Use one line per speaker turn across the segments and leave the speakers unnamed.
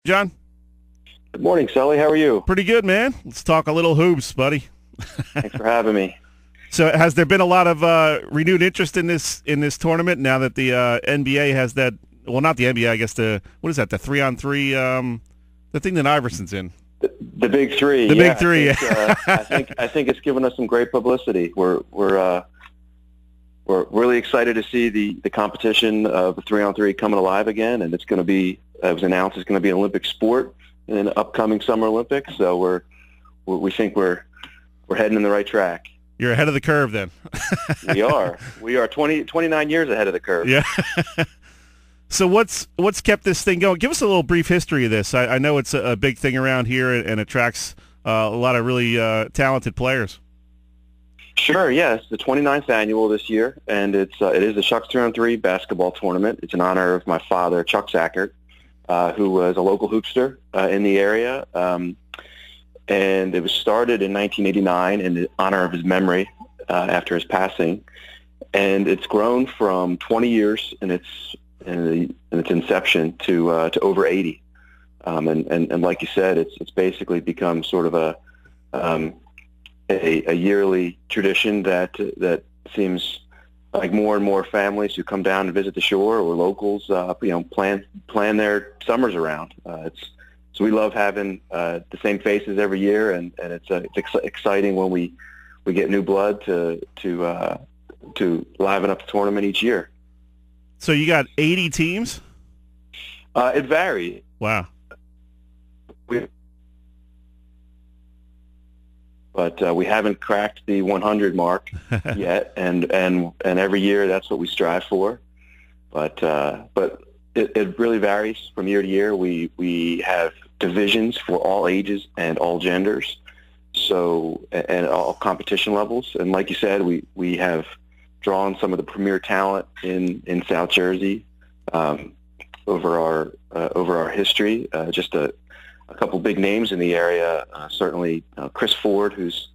John?
Good morning, Sully. How are you?
Pretty good, man. Let's talk a little hoops, buddy.
Thanks for having me.
So has there been a lot of renewed interest in this tournament now that the NBA has that? Well, not the NBA, I guess what is that? The 3-on-3, the thing that Iverson's in.
The big three.
The big three.
I think it's given us some great publicity. We're really excited to see the competition of the 3-on-3 coming alive again, and it's going to be. It was announced it's going to be an Olympic sport in the upcoming Summer Olympics. So we think we're heading in the right track.
You're ahead of the curve, then.
We are 29 years ahead of the curve.
Yeah. So what's kept this thing going? Give us a little brief history of this. I know it's a big thing around here and attracts a lot of really talented players.
Sure, yes. It's the 29th annual this year, and it is the Chuck's 3-on-3 basketball tournament. It's in honor of my father, Jon Cakert, who was a local hoopster in the area. And it was started in 1989 in honor of his memory after his passing. And it's grown from 20 years in its inception to over 80. And like you said, it's basically become sort of a yearly tradition that seems like more and more families who come down and visit the shore or locals, plan their summers around. So we love having the same faces every year, and it's exciting when we get new blood to liven up the tournament each year.
So you got 80 teams?
It varies.
Wow.
But we haven't cracked the 100 mark yet, and every year that's what we strive for. But it really varies from year to year. We have divisions for all ages and all genders, and all competition levels. And like you said, we have drawn some of the premier talent in South Jersey over our history. Just a couple big names in the area, certainly Chris Ford, who's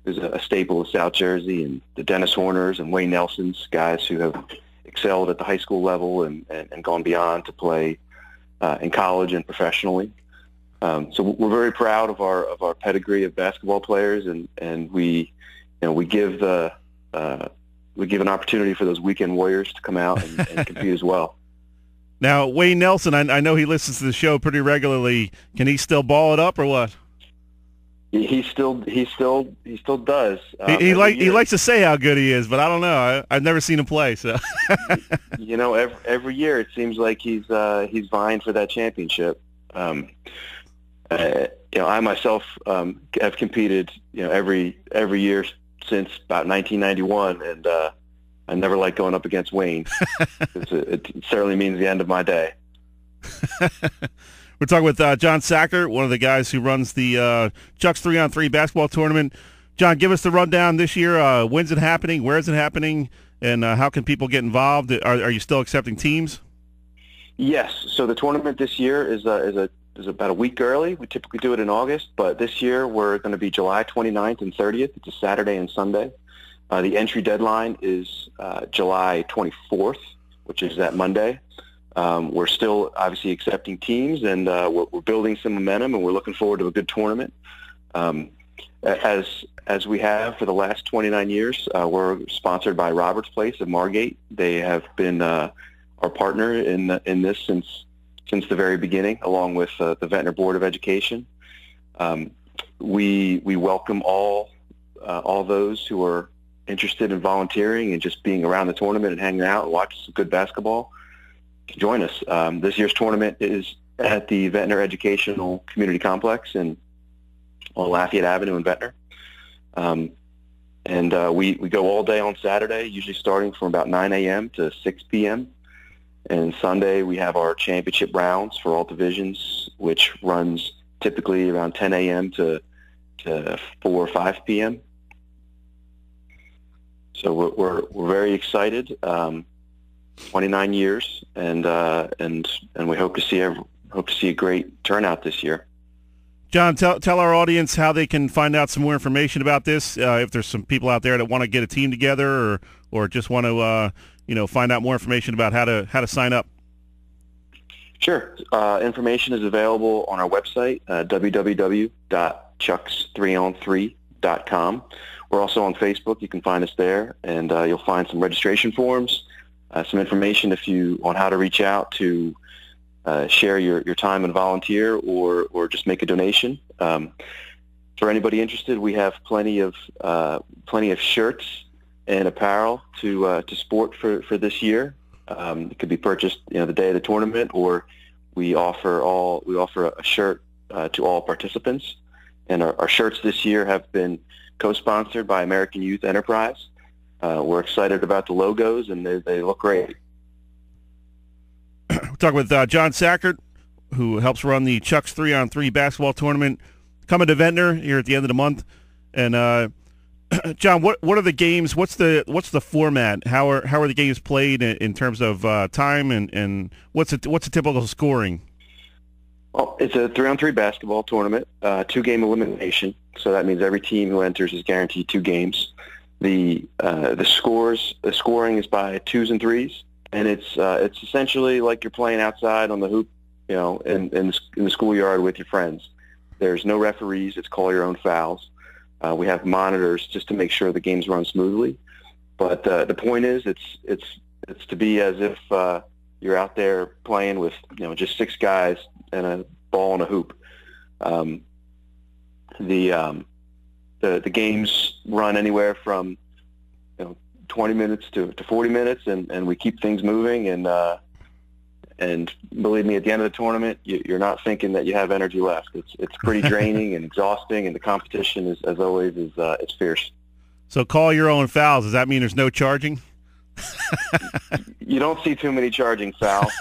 a staple of South Jersey, and the Dennis Horners and Wayne Nelsons, guys who have excelled at the high school level and gone beyond to play in college and professionally. So we're very proud of our pedigree of basketball players, and we give an opportunity for those weekend warriors to come out and compete as well.
Now, Wayne Nelson, I know he listens to the show pretty regularly. Can he still ball it up or what?
He still does.
He likes to say how good he is, but I don't know. I've never seen him play. So,
every year it seems like he's vying for that championship. I myself have competed every year since about 1991, and I never like going up against Wayne. It certainly means the end of my day.
We're talking with Jon Cakert, one of the guys who runs the Chuck's 3-on-3 basketball tournament. John, give us the rundown this year. When's it happening? Where is it happening? And how can people get involved? Are you still accepting teams?
Yes. So the tournament this year is about a week early. We typically do it in August, but this year we're going to be July 29th and 30th. It's a Saturday and Sunday. The entry deadline is July 24th, which is that Monday. We're still obviously accepting teams, and we're building some momentum, and we're looking forward to a good tournament. As we have for the last 29 years, we're sponsored by Roberts Place of Margate. They have been our partner in this since the very beginning, along with the Ventnor Board of Education. We welcome all those who are interested in volunteering and just being around the tournament and hanging out and watching some good basketball to join us. This year's tournament is at the Ventnor Educational Community Complex on Lafayette Avenue in Ventnor. And we go all day on Saturday, usually starting from about 9 a.m. to 6 p.m. And Sunday we have our championship rounds for all divisions, which runs typically around 10 a.m. to 4 or 5 p.m. So we're very excited. 29 years, and we hope to see a great turnout this year.
John, tell our audience how they can find out some more information about this. If there's some people out there that want to get a team together, or just want to find out more information about how to sign up.
Sure. Information is available on our website, www.chucks3on3.com. We're also on Facebook. You can find us there, and you'll find some registration forms, some information on how to reach out to share your time and volunteer, or just make a donation. For anybody interested, we have plenty of shirts and apparel to sport for this year. It could be purchased, the day of the tournament, or we offer a shirt to all participants. And our shirts this year have been co-sponsored by American Youth Enterprise. We're excited about the logos, and they look great.
We're talking with Jon Cakert, who helps run the Chucks 3-on-3 basketball tournament coming to Ventnor here at the end of the month. And John, what are the games? What's the format? How are the games played in terms of time, and what's a typical scoring?
Well, it's a 3-on-3 basketball tournament, 2-game elimination. So that means every team who enters is guaranteed 2 games. The scoring is by 2s and 3s, and it's essentially like you're playing outside on the hoop, in the schoolyard with your friends. There's no referees. It's call your own fouls. We have monitors just to make sure the games run smoothly. But the point is, it's to be as if you're out there playing with just 6 guys and a ball and a hoop. The games run anywhere from 20 minutes to 40 minutes, and we keep things moving. And believe me, at the end of the tournament, you're not thinking that you have energy left. It's pretty draining and exhausting, and the competition is, as always, it's fierce.
So call your own fouls. Does that mean there's no charging?
You don't see too many charging fouls.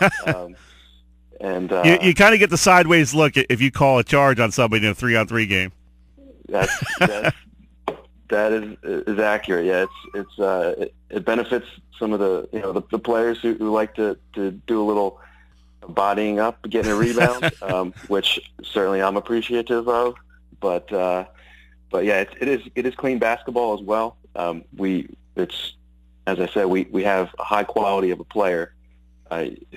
And
you kind of get the sideways look if you call a charge on somebody in a 3-on-3 game.
That is accurate. Yeah, it benefits some of the players who like to do a little bodying up, getting a rebound, which certainly I'm appreciative of. But yeah, it is clean basketball as well. As I said, we have a high quality of a player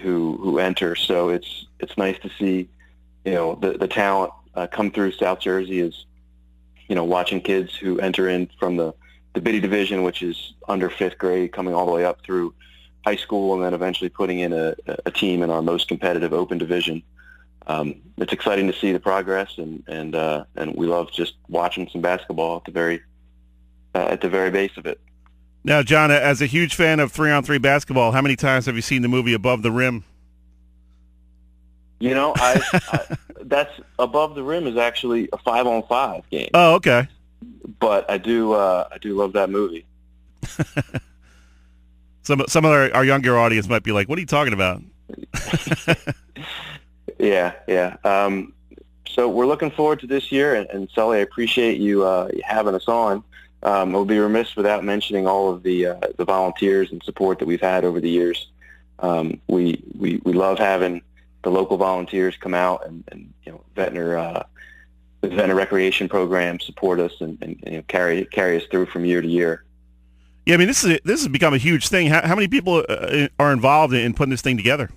who enters, so it's nice to see the talent come through South Jersey. Is watching kids who enter in from the Biddy division, which is under 5th grade, coming all the way up through high school, and then eventually putting in a team in our most competitive open division. It's exciting to see the progress, and we love just watching some basketball at the very base of it.
Now, John, as a huge fan of 3-on-3 basketball, how many times have you seen the movie Above the Rim?
That's Above the Rim is actually a 5-on-5 game.
Oh, okay.
But I do love that movie.
Some of our younger audience might be like, "What are you talking about?"
Yeah. So we're looking forward to this year, and Sully, I appreciate you having us on. We'll be remiss without mentioning all of the volunteers and support that we've had over the years. We love having the local volunteers come out and Ventnor recreation program support us and carry us through from year to year.
Yeah, I mean this has become a huge thing. How many people are involved in putting this thing together?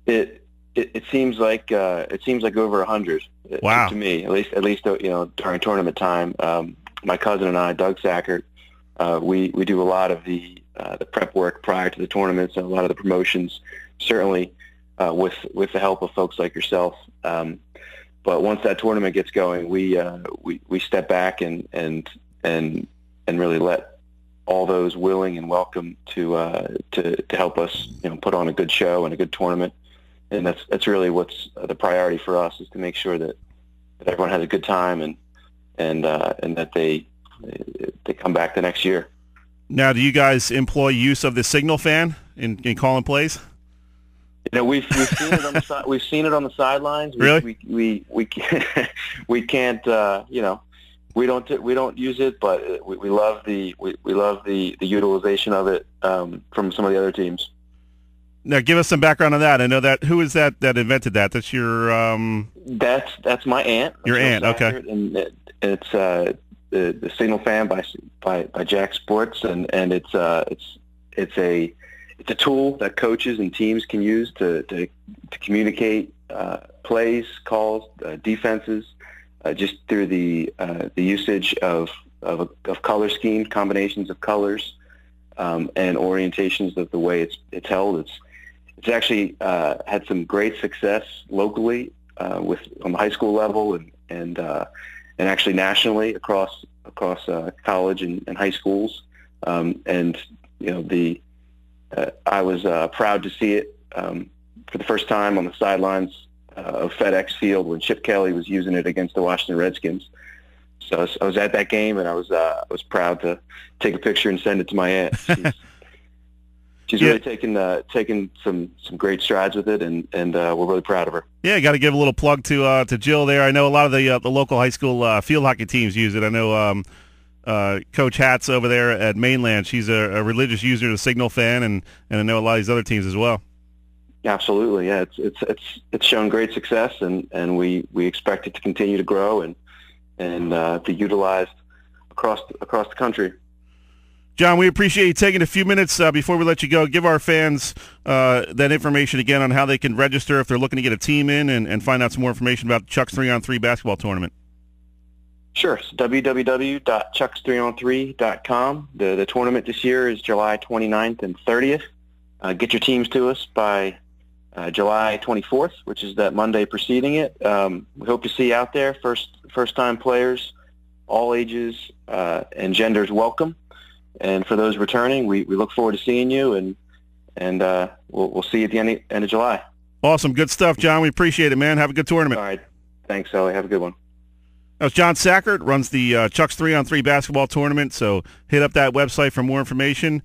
It seems like over 100.
Wow.
To me, at least during tournament time. My cousin and I, Doug Cakert, we do a lot of the prep work prior to the tournaments and a lot of the promotions, certainly with the help of folks like yourself. But once that tournament gets going, we step back and really let all those willing and welcome to help us put on a good show and a good tournament. And that's really what's the priority for us, is to make sure that everyone has a good time and that they come back the next year.
Now, do you guys employ use of the signal fan in calling plays?
We've seen it on the we've seen it on the sidelines.
Really?
We can't we don't use it, but we love the utilization of it from some of the other teams.
Now, give us some background on that. I know that. Who is that invented that? That's your
That's my aunt.
Your aunt, okay.
And it's the signal fan by Jack Sports, and it's it's a tool that coaches and teams can use to communicate plays, calls, defenses, just through the usage of color scheme, combinations of colors, and orientations of the way it's held. It's actually had some great success locally on the high school level and actually nationally across college and high schools. And I was proud to see it for the first time on the sidelines of FedEx Field when Chip Kelly was using it against the Washington Redskins. So I was at that game, and I was proud to take a picture and send it to my aunt. She's really taken some great strides with it, and we're really proud of her.
Yeah, got to give a little plug to Jill there. I know a lot of the local high school field hockey teams use it. I know Coach Hatz over there at Mainland, she's a religious user, a Signal fan, and I know a lot of these other teams as well.
Absolutely, yeah. It's shown great success, and we expect it to continue to grow and be utilized across the country.
Jon, we appreciate you taking a few minutes before we let you go. Give our fans that information again on how they can register if they're looking to get a team in and find out some more information about Chuck's 3-on-3 basketball tournament.
Sure. It's www.chucks3on3.com. The tournament this year is July 29th and 30th. Get your teams to us by July 24th, which is that Monday preceding it. We hope to see you out there. First-time players, all ages and genders welcome. And for those returning, we look forward to seeing you, and we'll see you at the end of July.
Awesome. Good stuff, Jon. We appreciate it, man. Have a good tournament.
All right. Thanks, Ellie. Have a good one.
That was Jon Cakert, runs the Chuck's 3-on-3 basketball tournament, so hit up that website for more information.